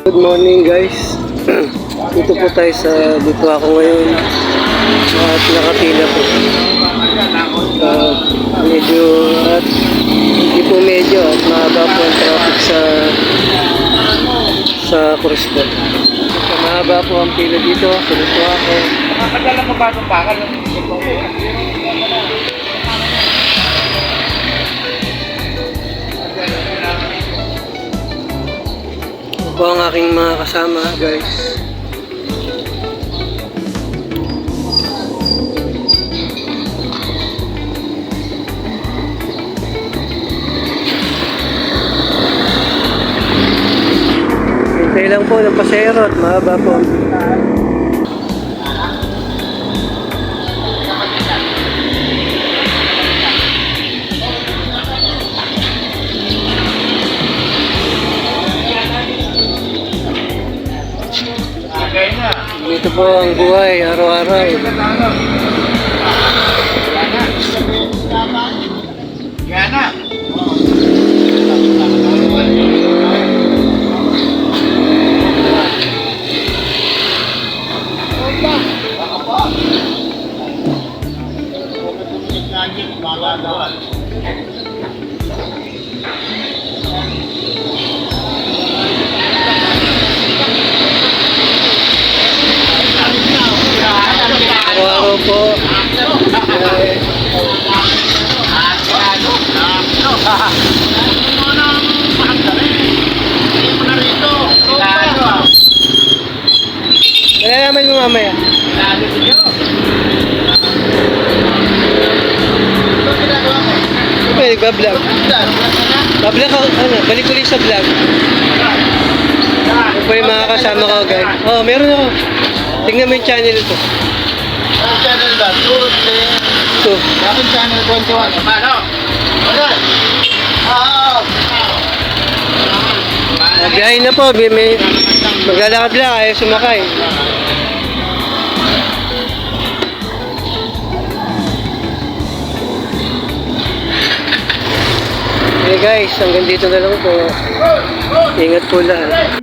Good morning guys. Dito po tayo dito ako ngayon at nakapila po. Medyo at hindi po medyo at mahaba po ang traffic sa Cruzco. Mahaba po ang pila dito. Dito ako. Makakadala mo ba itong bakal? Ito po ang aking mga kasama guys. Hintay lang po ng pasero at mahaba po. Dito po ang buhay araw-araw. Yan na. Araw-araw po. Kaya naman mo mamaya. Okay, nagbablog. Bablog ako, balik ulit sa vlog. Ito po yung mga kasama ko guys. Oh, meron ako. Tingnan mo yung channel ito. Ang channel ba? Ito. Bakit channel 21? Paano? Okay. Biyahin na po. Maglalakad lang. Ayaw sumakay. Okay guys, hanggang dito na lang po. Ingat po lahat.